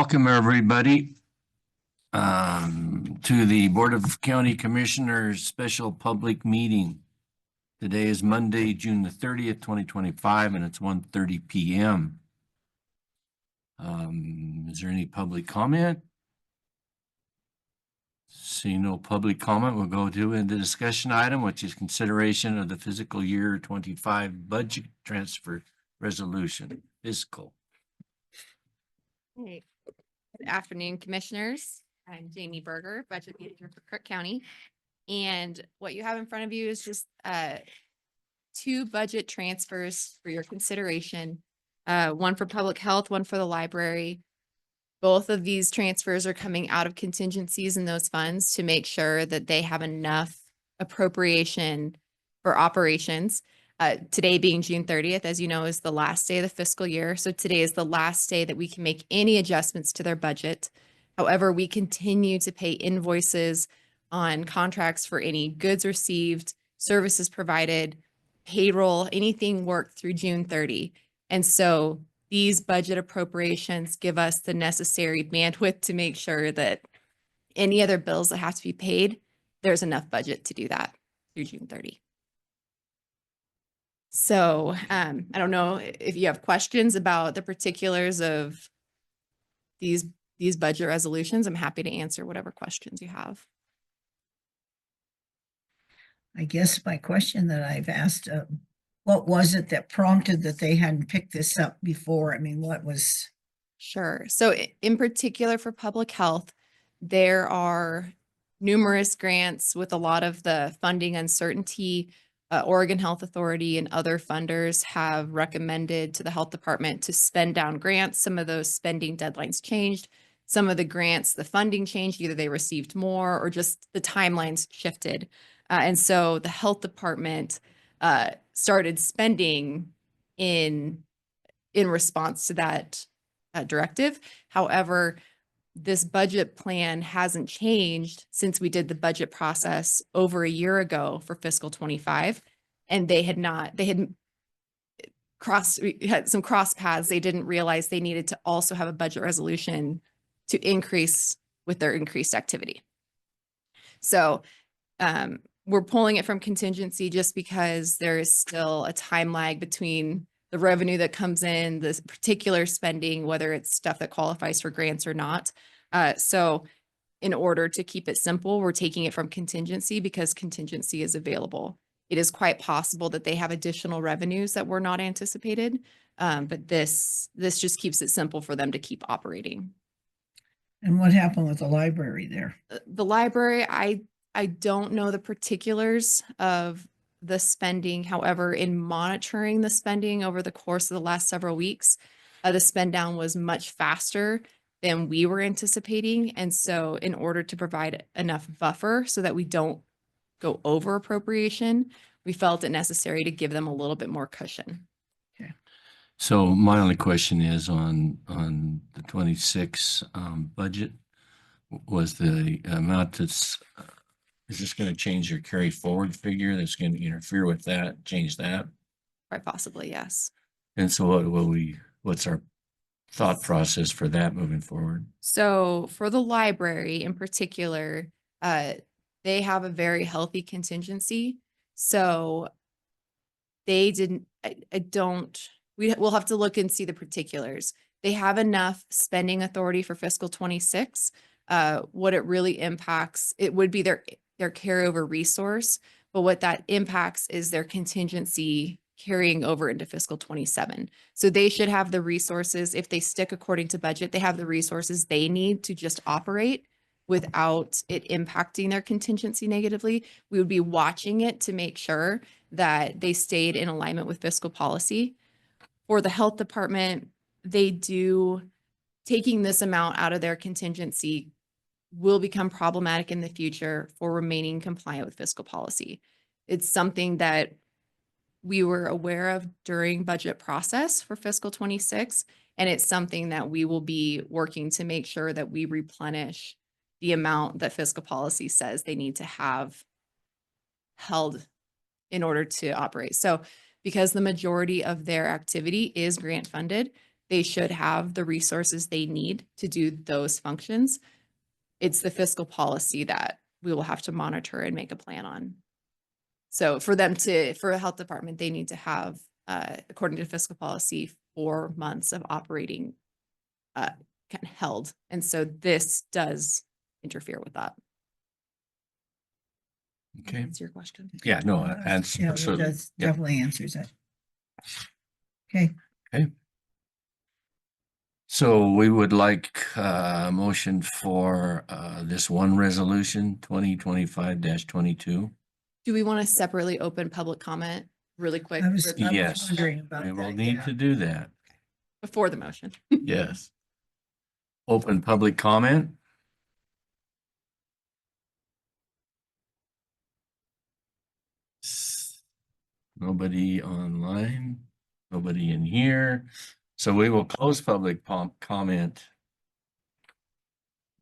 Welcome, everybody, to the Board of County Commissioners Special Public Meeting. Today is Monday, June the 30th, 2025, and it's 1:30 p.m. Is there any public comment? Seeing no public comment, we'll go to the discussion item, which is consideration of the fiscal year 25 budget transfer resolution. Fiscal. Hey, good afternoon, commissioners. I'm Jamie Berger, budget manager for Crook County. And what you have in front of you is just two budget transfers for your consideration. One for public health, one for the library. Both of these transfers are coming out of contingencies in those funds to make sure that they have enough appropriation for operations. Today being June 30th, as you know, is the last day of the fiscal year. So today is the last day that we can make any adjustments to their budget. However, we continue to pay invoices on contracts for any goods received, services provided, payroll, anything worked through June 30. And so these budget appropriations give us the necessary bandwidth to make sure that any other bills that have to be paid, there's enough budget to do that through June 30. So I don't know if you have questions about the particulars of these budget resolutions. I'm happy to answer whatever questions you have. I guess my question that I've asked, what was it that prompted that they hadn't picked this up before? I mean, what was? Sure. So in particular for public health, there are numerous grants with a lot of the funding uncertainty. Oregon Health Authority and other funders have recommended to the health department to spend down grants. Some of those spending deadlines changed. Some of the grants, the funding changed. Either they received more or just the timelines shifted. And so the health department started spending in response to that directive. However, this budget plan hasn't changed since we did the budget process over a year ago for fiscal 25. And they had had some cross paths. They didn't realize they needed to also have a budget resolution to increase with their increased activity. So we're pulling it from contingency just because there is still a time lag between the revenue that comes in, this particular spending, whether it's stuff that qualifies for grants or not. So in order to keep it simple, we're taking it from contingency because contingency is available. It is quite possible that they have additional revenues that were not anticipated, but this just keeps it simple for them to keep operating. And what happened with the library there? The library, I don't know the particulars of the spending. However, in monitoring the spending over the course of the last several weeks, the spend down was much faster than we were anticipating. And so in order to provide enough buffer so that we don't go over appropriation, we felt it necessary to give them a little bit more cushion. Okay. So my only question is on the 26 budget, was the amount that's is this going to change your carry forward figure that's going to interfere with that, change that? Quite possibly, yes. And so what's our thought process for that moving forward? So for the library in particular, they have a very healthy contingency. So they didn't, we'll have to look and see the particulars. They have enough spending authority for fiscal 26. What it really impacts, it would be their carryover resource, but what that impacts is their contingency carrying over into fiscal 27. So they should have the resources. If they stick according to budget, they have the resources they need to just operate without it impacting their contingency negatively. We would be watching it to make sure that they stayed in alignment with fiscal policy. For the health department, taking this amount out of their contingency will become problematic in the future for remaining compliant with fiscal policy. It's something that we were aware of during budget process for fiscal 26, and it's something that we will be working to make sure that we replenish the amount that fiscal policy says they need to have held in order to operate. So because the majority of their activity is grant funded, they should have the resources they need to do those functions. It's the fiscal policy that we will have to monitor and make a plan on. So for a health department, they need to have, according to fiscal policy, 4 months of operating kind of held. And so this does interfere with that. Okay. That's your question. Yeah, no, that's Yeah, it absolutely. does, Yeah. definitely answers it. Okay, So we would like a motion for this one resolution, 2025-22. Do we want to separately open public comment really quick I was Yes. wondering about We will that, need yeah. to do that. before the motion? Yes. Open public comment. Nobody online, nobody in here. So we will close public comment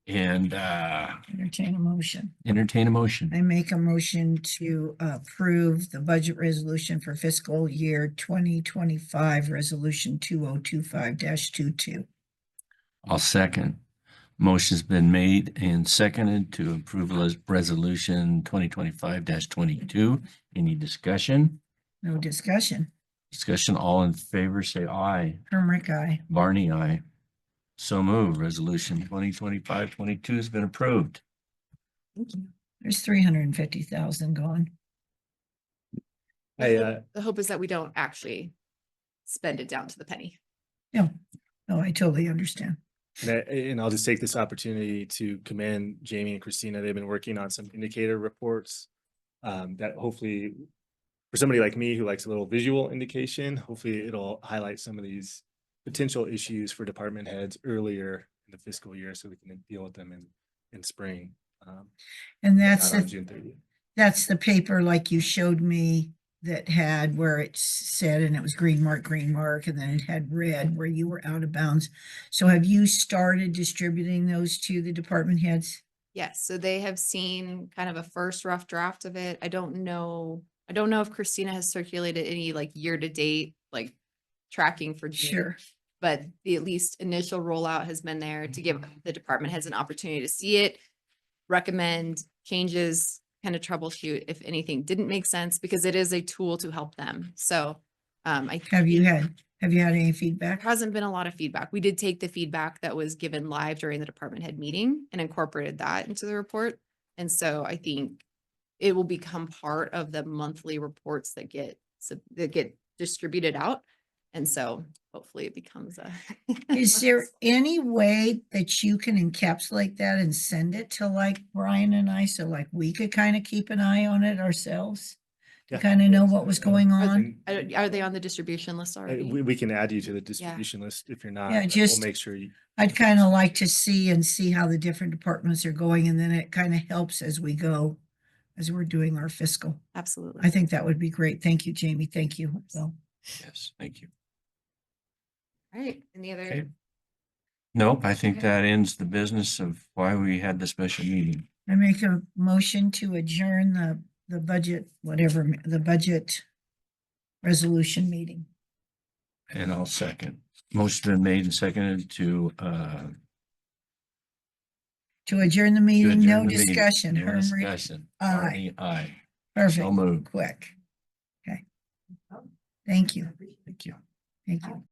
and Entertain a motion. entertain a motion. I make a motion to approve the budget resolution for fiscal year 2025, resolution 2025-22. I'll second. Motion's been made and seconded to approve resolution 2025-22. Any discussion? No discussion. Discussion, all in favor, say aye. Hermrick, aye. Barney, aye. So move. Resolution 2025-22 has been approved. Thank you. There's 350,000 gone. The hope is that we don't actually spend it down to the penny. No, I totally understand. And I'll just take this opportunity to commend Jamie and Christina. They've been working on some indicator reports that hopefully, for somebody like me who likes a little visual indication, hopefully it'll highlight some of these potential issues for department heads earlier in the fiscal year so we can deal with them in spring. And that's Not on the, June 30th. that's the paper like you showed me that had where it said, and it was green mark, and then it had red where you were out of bounds. So have you started distributing those to the department heads? Yes, so they have seen kind of a first rough draft of it. I don't know if Christina has circulated any like year-to-date, like tracking for June. Sure. But the at least initial rollout has been there to give the department heads an opportunity to see it, recommend changes, kind of troubleshoot if anything didn't make sense, because it is a tool to help them. So Have you had any feedback? there hasn't been a lot of feedback. We did take the feedback that was given live during the department head meeting and incorporated that into the report. And so I think it will become part of the monthly reports that get distributed out. And so hopefully it becomes a. Is there any way that you can encapsulate that and send it to like Brian and I, so like we could kind of keep an eye on it ourselves? To Yeah. kind of know what was going Are on? Are they on the distribution list already? We can add you to the distribution list if you're not. Yeah, but just- we'll make sure you. I'd kind of like to see how the different departments are going, and then it kind of helps as we go, as we're doing our fiscal. Absolutely. I think that would be great. Thank you, Jamie. Thank you. So, Yes, thank you. All right. Any other? Okay. Nope, I think Okay. that ends the business of why we had the special meeting. I make a motion to adjourn the budget, the budget resolution meeting. And I'll second. Motion's been made and seconded to To adjourn the meeting, no adjourn the meeting. discussion. No Hermrick, discussion. aye. Barney, aye. So Perfect, moved. quick. Okay. Thank you. Thank you. Thank you.